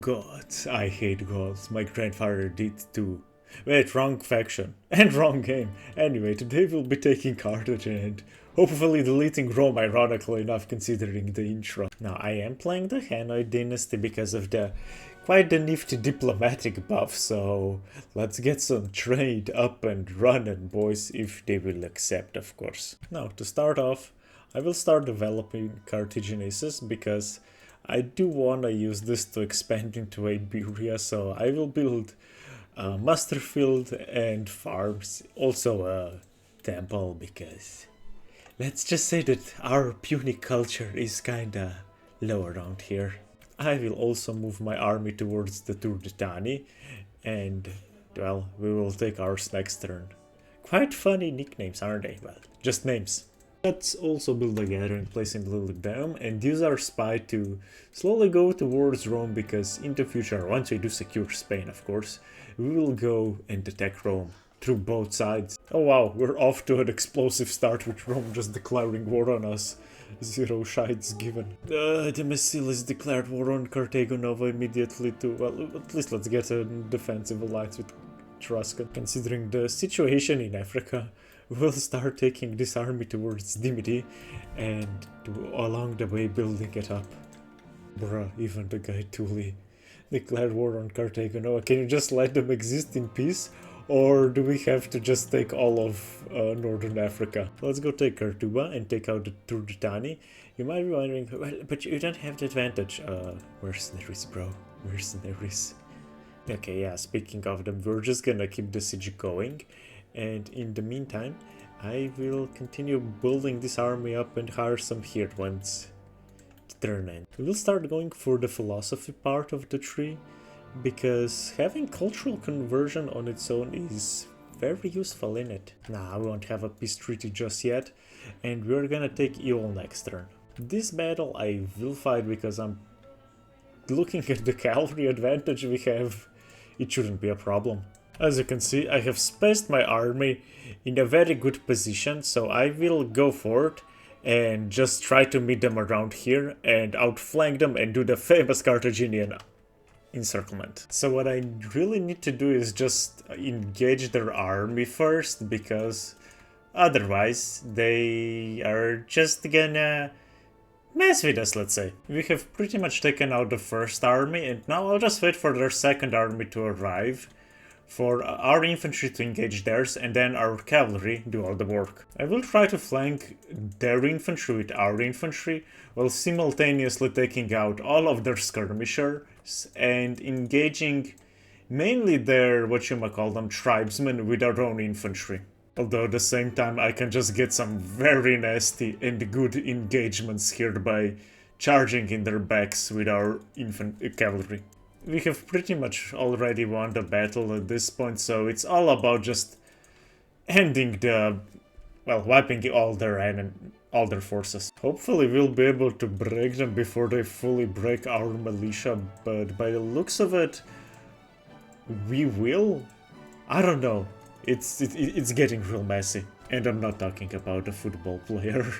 God, I hate Gauls. My grandfather did too. Wait, wrong faction. And wrong game. Anyway, today we'll be taking Carthage and hopefully deleting Rome, ironically enough, considering the intro. Now, I am playing the Hanoi dynasty because of the quite the nifty diplomatic buff, so let's get some trade up and running, boys, if they will accept, of course. Now, to start off, I will start developing Carthaginaces because I do want to use this to expand into Iberia, so I will build a muster field and farms, also a temple, because let's just say that our Punic culture is kinda low around here. I will also move my army towards the Turdetani, and well, we will take ours next turn. Quite funny nicknames, aren't they? Well, just names. Let's also build a gathering place in the little dome and use our spy to slowly go towards Rome, because in the future, once we do secure Spain of course, we will go and attack Rome through both sides. Oh wow, we're off to an explosive start with Rome just declaring war on us. 0 shites given. The Messilis declared war on Carthago Nova immediately too. Well, at least let's get a defensive alliance with Etruscan. Considering the situation in Africa, we'll start taking this army towards Dimity and along the way building it up. Bruh, even the guy Tuli declared war on Carthago Nova. Can you just let them exist in peace? Or do we have to just take all of northern Africa? Let's go take Corduba and take out the Turdetani. You might be wondering, well, but you don't have the advantage. Mercenaries, bro. Mercenaries. Okay, yeah, speaking of them, we're just gonna keep the siege going. And in the meantime, I will continue building this army up and hire some here once the turn ends. We will start going for the philosophy part of the tree, because having cultural conversion on its own is very useful in it. Nah, we won't have a peace treaty just yet, and we're gonna take Eol next turn. This battle I will fight because I'm looking at the cavalry advantage we have. It shouldn't be a problem. As you can see, I have spaced my army in a very good position, so I will go for it and just try to meet them around here and outflank them and do the famous Carthaginian encirclement. So what I really need to do is just engage their army first, because otherwise they are just gonna mess with us, let's say. We have pretty much taken out the first army, and now I'll just wait for their second army to arrive, for our infantry to engage theirs, and then our cavalry do all the work. I will try to flank their infantry with our infantry, while simultaneously taking out all of their skirmishers and engaging mainly their, tribesmen with our own infantry. Although at the same time I can just get some very nasty and good engagements here by charging in their backs with our cavalry. We have pretty much already won the battle at this point, so it's all about just ending wiping all their forces. Hopefully we'll be able to break them before they fully break our militia, but by the looks of it, we will? I don't know. It's getting real messy. And I'm not talking about a football player.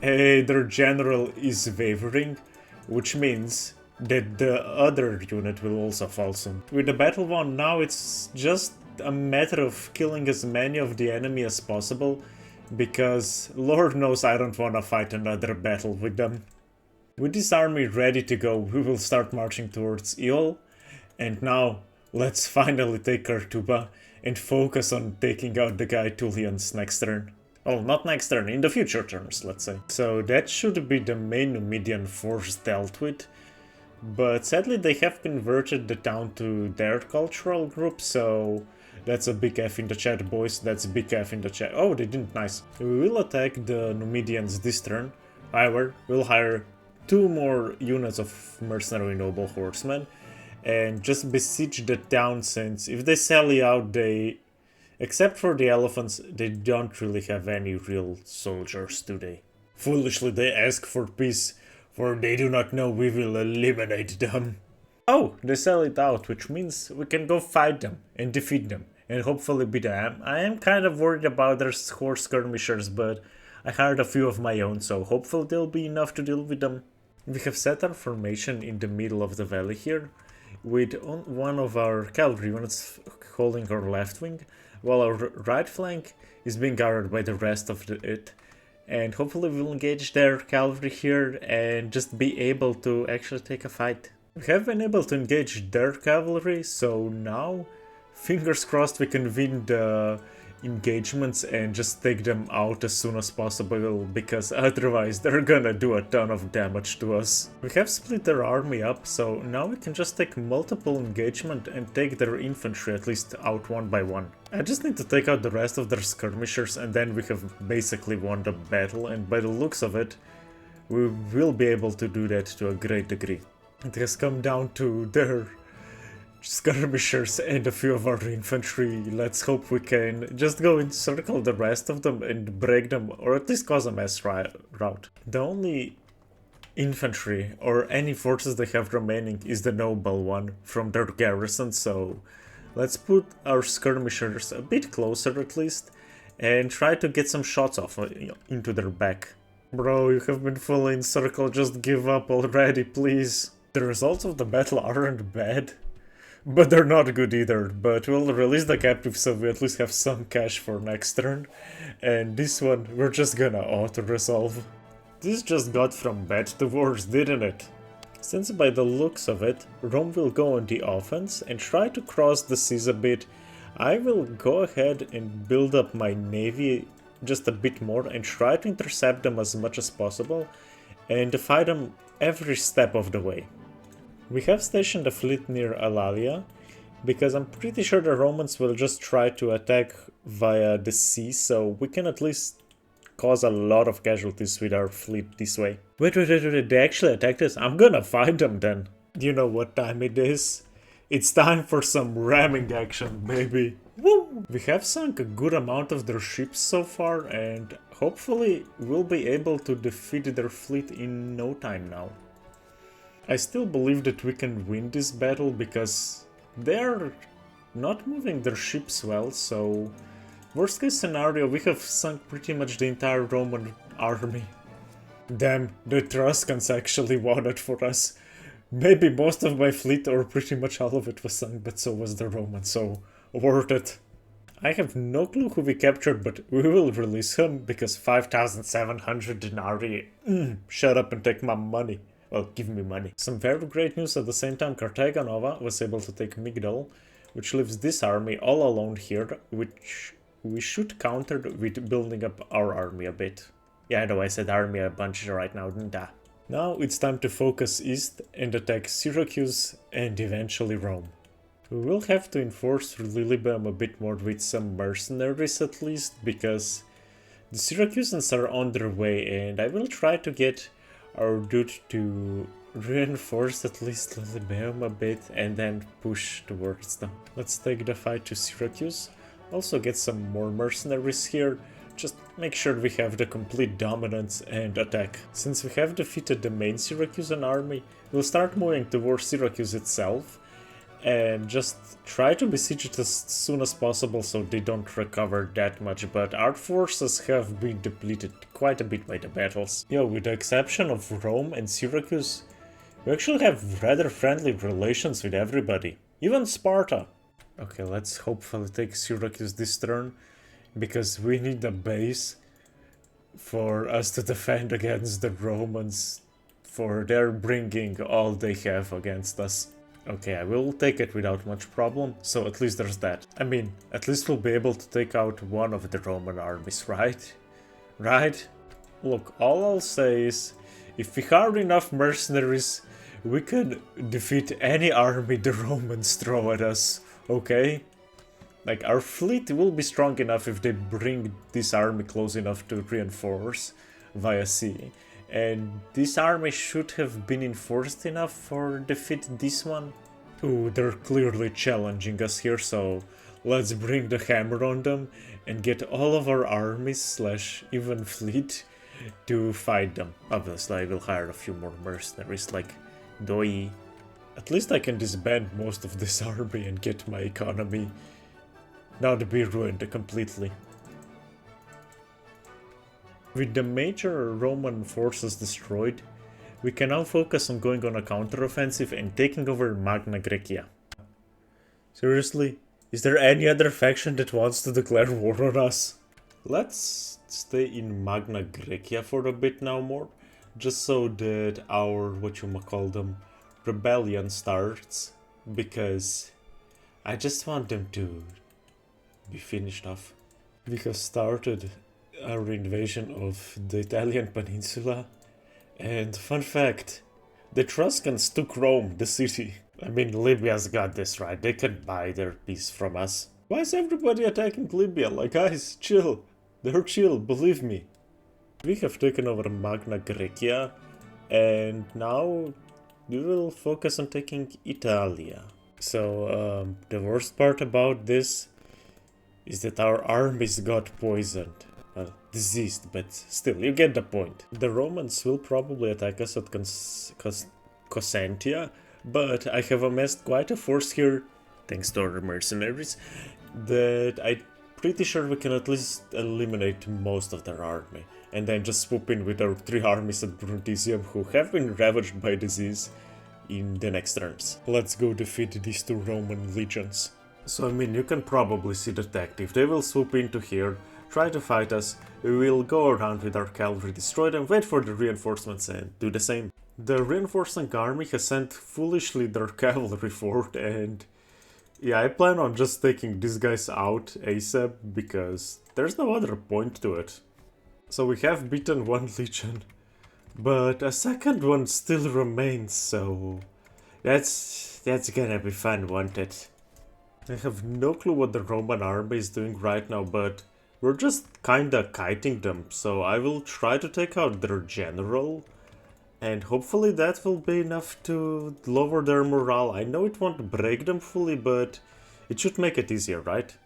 Hey, their general is wavering, which means that the other unit will also fall soon. With the battle won, now it's just a matter of killing as many of the enemy as possible, because Lord knows I don't want to fight another battle with them. With this army ready to go, we will start marching towards Eol, and now let's finally take Corduba and focus on taking out the Gaetulians next turn. Well, not next turn, in the future turns, let's say. So that should be the main Numidian force dealt with, but sadly they have converted the town to their cultural group, so that's a big F in the chat, boys. That's a big F in the chat. Oh, they didn't. Nice. We will attack the Numidians this turn. However, we'll hire 2 more units of mercenary noble horsemen and just besiege the town, since if they sally out, except for the elephants, they don't really have any real soldiers, do they? Foolishly, they ask for peace, for they do not know we will eliminate them. Oh, they sell it out, which means we can go fight them and defeat them and hopefully beat them. I am kind of worried about their horse skirmishers, but I hired a few of my own, so hopefully they'll be enough to deal with them. We have set our formation in the middle of the valley here, with one of our cavalry units holding our left wing, while our right flank is being guarded by the rest of it. And hopefully we'll engage their cavalry here and just be able to actually take a fight. We have been able to engage their cavalry, so now, fingers crossed, we can win the engagements and just take them out as soon as possible, because otherwise they're gonna do a ton of damage to us. We have split their army up, so now we can just take multiple engagement and take their infantry at least out one by one. I just need to take out the rest of their skirmishers and then we have basically won the battle, and by the looks of it, we will be able to do that to a great degree. It has come down to their skirmishers and a few of our infantry. Let's hope we can just go encircle the rest of them and break them, or at least cause a mass rout. The only infantry or any forces they have remaining is the Naval one from their garrison, so let's put our skirmishers a bit closer at least and try to get some shots off into their back. Bro, you have been fully encircled, just give up already, please. The results of the battle aren't bad, but they're not good either. But we'll release the captive so we at least have some cash for next turn. And this one, we're just gonna auto-resolve. This just got from bad to worse, didn't it? Since by the looks of it, Rome will go on the offense and try to cross the seas a bit, I will go ahead and build up my navy just a bit more and try to intercept them as much as possible and defy them every step of the way. We have stationed a fleet near Alalia, because I'm pretty sure the Romans will just try to attack via the sea, so we can at least cause a lot of casualties with our fleet this way. Wait, they actually attacked us? I'm gonna fight them then. You know what time it is? It's time for some ramming action, baby. Woo! We have sunk a good amount of their ships so far, and hopefully we'll be able to defeat their fleet in no time now. I still believe that we can win this battle because they're not moving their ships well, so worst case scenario, we have sunk pretty much the entire Roman army. Damn, the Etruscans actually won it for us. Maybe most of my fleet or pretty much all of it was sunk, but so was the Romans, so worth it. I have no clue who we captured, but we will release him because 5,700 denarii. Shut up and take my money. Well, give me money. Some very great news at the same time. Carthage Nova was able to take Migdol, which leaves this army all alone here, which we should counter with building up our army a bit. Yeah, I know I said army a bunch right now, didn't I? Now it's time to focus east and attack Syracuse and eventually Rome. We will have to enforce Lilybum a bit more with some mercenaries at least, because the Syracusans are on their way, and I will try to get our dude to reinforce at least Lilybum a bit and then push towards them. Let's take the fight to Syracuse. Also get some more mercenaries here. Just make sure we have the complete dominance and attack. Since we have defeated the main Syracusan army, we'll start moving towards Syracuse itself and just try to besiege it as soon as possible so they don't recover that much, but our forces have been depleted quite a bit by the battles. Yo, with the exception of Rome and Syracuse, we actually have rather friendly relations with everybody, even Sparta. Okay, let's hopefully take Syracuse this turn, because we need a base for us to defend against the Romans, for they're bringing all they have against us. Okay, I will take it without much problem, so at least there's that. I mean, at least we'll be able to take out one of the Roman armies, right? Right? Look, all I'll say is, if we hire enough mercenaries, we can defeat any army the Romans throw at us, okay? Like, our fleet will be strong enough if they bring this army close enough to reinforce via sea. And this army should have been enforced enough for defeat this one. Ooh, they're clearly challenging us here, so let's bring the hammer on them and get all of our armies / even fleet to fight them. Obviously, I will hire a few more mercenaries like Doi. At least I can disband most of this army and get my economy not be ruined completely. With the major Roman forces destroyed, We can now focus on going on a counteroffensive and taking over Magna Graecia. Seriously? Is there any other faction that wants to declare war on us? Let's stay in Magna Graecia for a bit now more, just so that our, rebellion starts, because I just want them to be finished off. We have started our invasion of the Italian peninsula, and fun fact, the Etruscans took Rome, the city. I mean, Libya's got this right, they can buy their peace from us. Why is everybody attacking Libya? Like, guys, chill. They're chill, believe me. We have taken over Magna Graecia, and now we will focus on taking Italia. So, the worst part about this is that our armies got poisoned. Well, diseased, but still, you get the point. The Romans will probably attack us at Cosentia, but I have amassed quite a force here, thanks to our mercenaries, that I'm pretty sure we can at least eliminate most of their army, and then just swoop in with our 3 armies at Brundisium who have been ravaged by disease in the next turns. Let's go defeat these 2 Roman legions. So I mean, you can probably see the tactic. They will swoop into here, try to fight us, we will go around with our cavalry, destroy them, wait for the reinforcements and do the same. The reinforcing army has sent foolishly their cavalry forward, and yeah, I plan on just taking these guys out ASAP because there's no other point to it. So we have beaten 1 legion, but a second one still remains, so that's gonna be fun, won't it? I have no clue what the Roman army is doing right now, but we're just kinda kiting them, so I will try to take out their general, and hopefully that will be enough to lower their morale. I know it won't break them fully, but it should make it easier, right?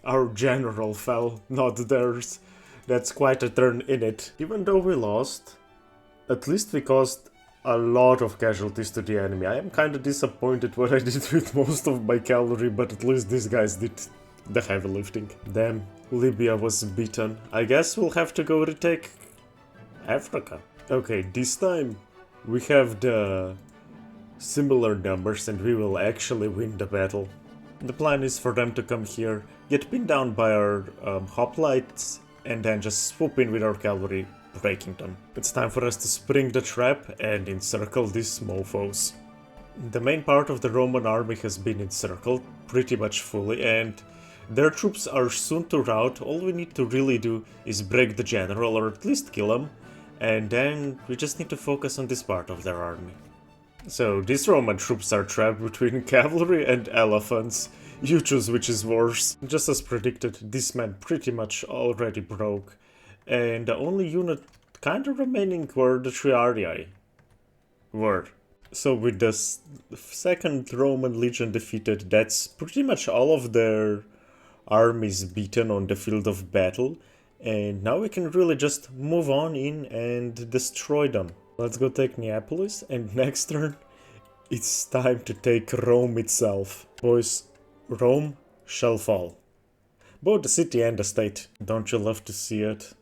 Our general fell, not theirs. That's quite a turn in it. Even though we lost, at least we caused a lot of casualties to the enemy. I am kinda disappointed what I did with most of my cavalry, but at least these guys did the heavy lifting. Damn, Libya was beaten. I guess we'll have to go retake Africa. Okay, this time we have the similar numbers and we will actually win the battle. The plan is for them to come here, get pinned down by our hoplites, and then just swoop in with our cavalry, breaking them. It's time for us to spring the trap and encircle these mofos. The main part of the Roman army has been encircled pretty much fully, and their troops are soon to rout. All we need to really do is break the general, or at least kill him, and then we just need to focus on this part of their army. So these Roman troops are trapped between cavalry and elephants. You choose which is worse. Just as predicted, this man pretty much already broke, and the only unit kinda remaining were the Triarii. So with the 2nd Roman legion defeated, that's pretty much all of their armies beaten on the field of battle, and now we can really just move on in and destroy them. Let's go take Neapolis, and next turn it's time to take Rome itself. Boys, Rome shall fall. Both the city and the state. Don't you love to see it?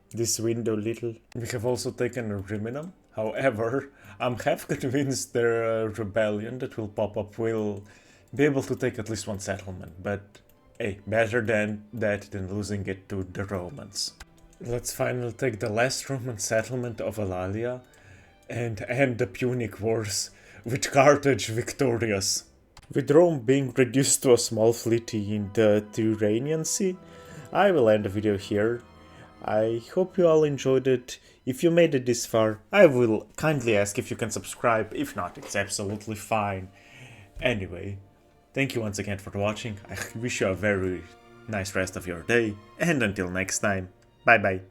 This window little. We have also taken Rimini. However, I'm half convinced their rebellion that will pop up will be able to take at least 1 settlement, but hey, better than that than losing it to the Romans. Let's finally take the last Roman settlement of Alalia and end the Punic Wars with Carthage victorious. With Rome being reduced to a small fleet in the Tyrrhenian Sea, I will end the video here. I hope you all enjoyed it. If you made it this far, I will kindly ask if you can subscribe. If not, it's absolutely fine. Anyway, thank you once again for watching. I wish you a very nice rest of your day, and until next time, bye bye.